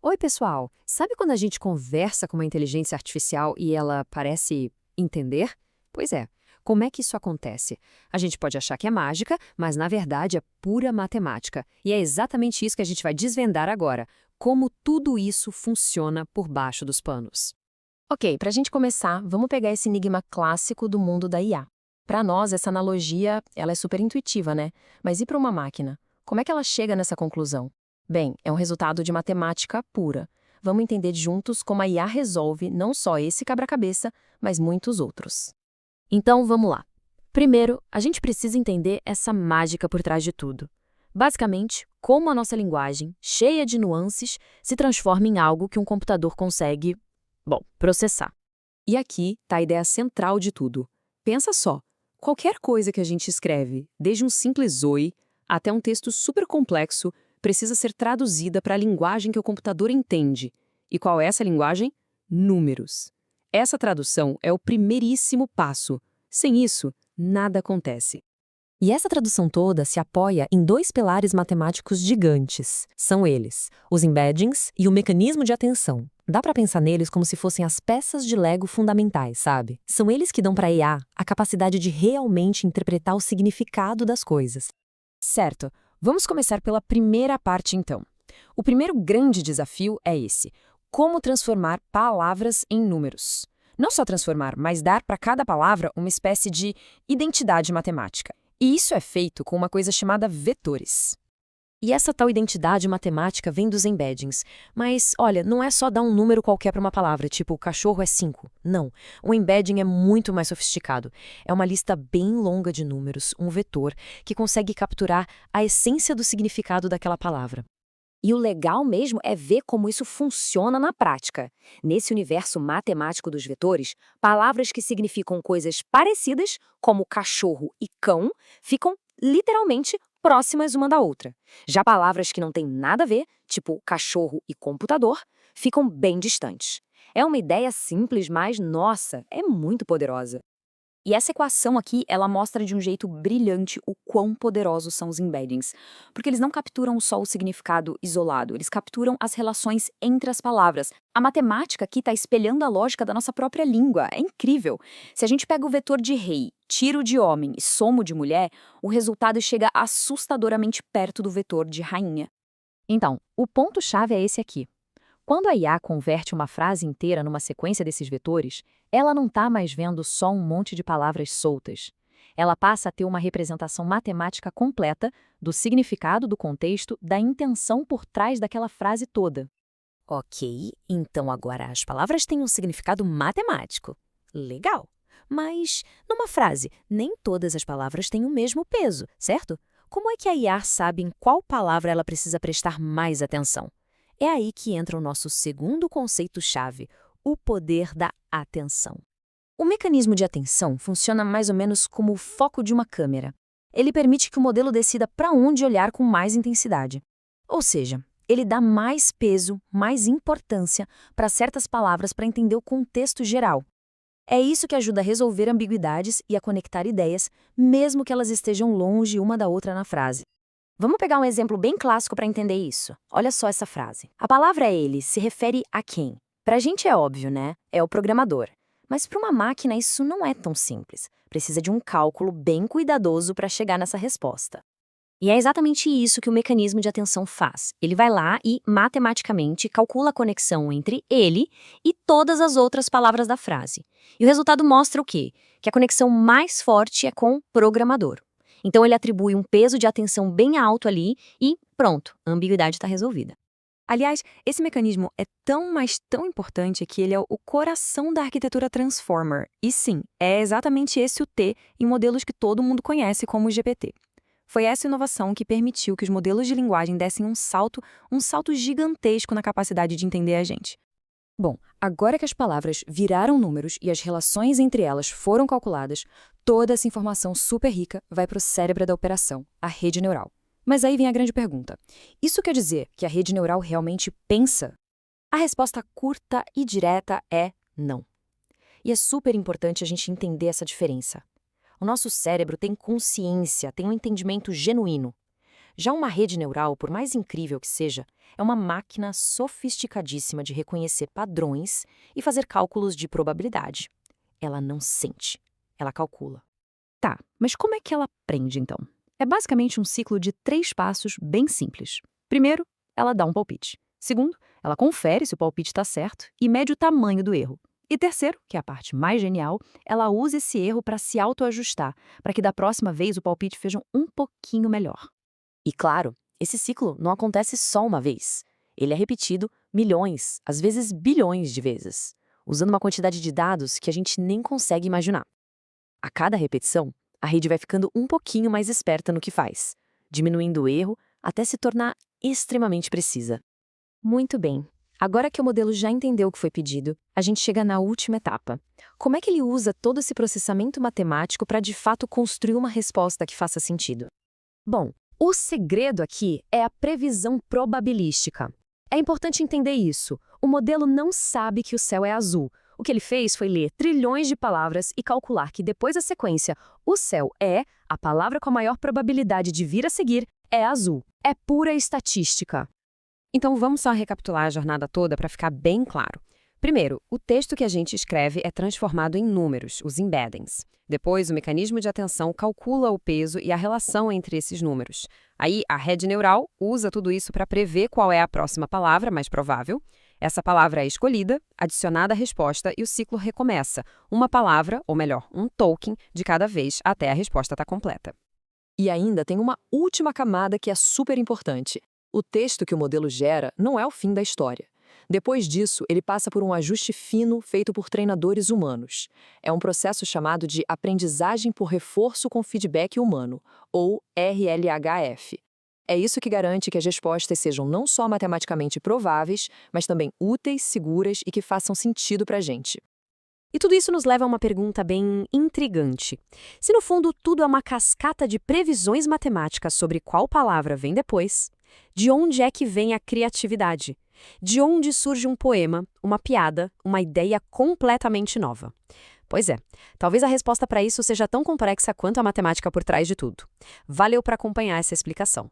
Oi, pessoal! Sabe quando a gente conversa com uma inteligência artificial e ela parece entender? Pois é. Como é que isso acontece? A gente pode achar que é mágica, mas na verdade é pura matemática. E é exatamente isso que a gente vai desvendar agora. Como tudo isso funciona por baixo dos panos. Ok, para a gente começar, vamos pegar esse enigma clássico do mundo da IA. Para nós, essa analogia, ela é super intuitiva, né? Mas e para uma máquina? Como é que ela chega nessa conclusão? Bem, é um resultado de matemática pura. Vamos entender juntos como a IA resolve não só esse quebra-cabeça, mas muitos outros. Então vamos lá. Primeiro, a gente precisa entender essa mágica por trás de tudo. Basicamente, como a nossa linguagem, cheia de nuances, se transforma em algo que um computador consegue, bom, processar. E aqui está a ideia central de tudo. Pensa só, qualquer coisa que a gente escreve, desde um simples oi até um texto super complexo, precisa ser traduzida para a linguagem que o computador entende. E qual é essa linguagem? Números. Essa tradução é o primeiríssimo passo. Sem isso, nada acontece. E essa tradução toda se apoia em dois pilares matemáticos gigantes. São eles, os embeddings e o mecanismo de atenção. Dá para pensar neles como se fossem as peças de Lego fundamentais, sabe? São eles que dão para a IA a capacidade de realmente interpretar o significado das coisas. Certo, vamos começar pela primeira parte então. O primeiro grande desafio é esse: como transformar palavras em números. Não só transformar, mas dar para cada palavra uma espécie de identidade matemática. E isso é feito com uma coisa chamada vetores. E essa tal identidade matemática vem dos embeddings. Mas, olha, não é só dar um número qualquer para uma palavra, tipo o cachorro é 5. Não. O embedding é muito mais sofisticado. É uma lista bem longa de números, um vetor, que consegue capturar a essência do significado daquela palavra. E o legal mesmo é ver como isso funciona na prática. Nesse universo matemático dos vetores, palavras que significam coisas parecidas, como cachorro e cão, ficam literalmente próximas uma da outra. Já palavras que não têm nada a ver, tipo cachorro e computador, ficam bem distantes. É uma ideia simples, mas, nossa, é muito poderosa. E essa equação aqui, ela mostra de um jeito brilhante o quão poderosos são os embeddings, porque eles não capturam só o significado isolado, eles capturam as relações entre as palavras. A matemática aqui está espelhando a lógica da nossa própria língua, é incrível. Se a gente pega o vetor de rei, tiro de homem e somo de mulher, o resultado chega assustadoramente perto do vetor de rainha. Então, o ponto-chave é esse aqui. Quando a IA converte uma frase inteira numa sequência desses vetores, ela não está mais vendo só um monte de palavras soltas. Ela passa a ter uma representação matemática completa do significado, do contexto, da intenção por trás daquela frase toda. Ok, então agora as palavras têm um significado matemático. Legal. Mas, numa frase, nem todas as palavras têm o mesmo peso, certo? Como é que a IA sabe em qual palavra ela precisa prestar mais atenção? É aí que entra o nosso segundo conceito-chave, o poder da atenção. O mecanismo de atenção funciona mais ou menos como o foco de uma câmera. Ele permite que o modelo decida para onde olhar com mais intensidade. Ou seja, ele dá mais peso, mais importância para certas palavras para entender o contexto geral. É isso que ajuda a resolver ambiguidades e a conectar ideias, mesmo que elas estejam longe uma da outra na frase. Vamos pegar um exemplo bem clássico para entender isso. Olha só essa frase. A palavra ele se refere a quem? Para a gente é óbvio, né? É o programador. Mas para uma máquina isso não é tão simples. Precisa de um cálculo bem cuidadoso para chegar nessa resposta. E é exatamente isso que o mecanismo de atenção faz. Ele vai lá e, matematicamente, calcula a conexão entre ele e todas as outras palavras da frase. E o resultado mostra o quê? Que a conexão mais forte é com programador. Então ele atribui um peso de atenção bem alto ali e pronto, a ambiguidade está resolvida. Aliás, esse mecanismo é tão, mas tão importante que ele é o coração da arquitetura Transformer. E sim, é exatamente esse o T em modelos que todo mundo conhece como o GPT. Foi essa inovação que permitiu que os modelos de linguagem dessem um salto gigantesco na capacidade de entender a gente. Bom, agora que as palavras viraram números e as relações entre elas foram calculadas, toda essa informação super rica vai para o cérebro da operação, a rede neural. Mas aí vem a grande pergunta. Isso quer dizer que a rede neural realmente pensa? A resposta curta e direta é não. E é super importante a gente entender essa diferença. O nosso cérebro tem consciência, tem um entendimento genuíno. Já uma rede neural, por mais incrível que seja, é uma máquina sofisticadíssima de reconhecer padrões e fazer cálculos de probabilidade. Ela não sente, ela calcula. Tá, mas como é que ela aprende, então? É basicamente um ciclo de 3 passos bem simples. Primeiro, ela dá um palpite. Segundo, ela confere se o palpite está certo e mede o tamanho do erro. E terceiro, que é a parte mais genial, ela usa esse erro para se autoajustar, para que da próxima vez o palpite seja um pouquinho melhor. E claro, esse ciclo não acontece só uma vez. Ele é repetido milhões, às vezes bilhões de vezes, usando uma quantidade de dados que a gente nem consegue imaginar. A cada repetição, a rede vai ficando um pouquinho mais esperta no que faz, diminuindo o erro até se tornar extremamente precisa. Muito bem. Agora que o modelo já entendeu o que foi pedido, a gente chega na última etapa. Como é que ele usa todo esse processamento matemático para de fato construir uma resposta que faça sentido? Bom, o segredo aqui é a previsão probabilística. É importante entender isso. O modelo não sabe que o céu é azul. O que ele fez foi ler trilhões de palavras e calcular que depois da sequência, o céu é, a palavra com a maior probabilidade de vir a seguir, é azul. É pura estatística. Então vamos só recapitular a jornada toda para ficar bem claro. Primeiro, o texto que a gente escreve é transformado em números, os embeddings. Depois, o mecanismo de atenção calcula o peso e a relação entre esses números. Aí, a rede neural usa tudo isso para prever qual é a próxima palavra mais provável. Essa palavra é escolhida, adicionada à resposta e o ciclo recomeça. Uma palavra, ou melhor, um token, de cada vez até a resposta estar completa. E ainda tem uma última camada que é super importante. O texto que o modelo gera não é o fim da história. Depois disso, ele passa por um ajuste fino feito por treinadores humanos. É um processo chamado de aprendizagem por reforço com feedback humano, ou RLHF. É isso que garante que as respostas sejam não só matematicamente prováveis, mas também úteis, seguras e que façam sentido para a gente. E tudo isso nos leva a uma pergunta bem intrigante. Se no fundo tudo é uma cascata de previsões matemáticas sobre qual palavra vem depois, de onde é que vem a criatividade? De onde surge um poema, uma piada, uma ideia completamente nova? Pois é, talvez a resposta para isso seja tão complexa quanto a matemática por trás de tudo. Valeu por acompanhar essa explicação.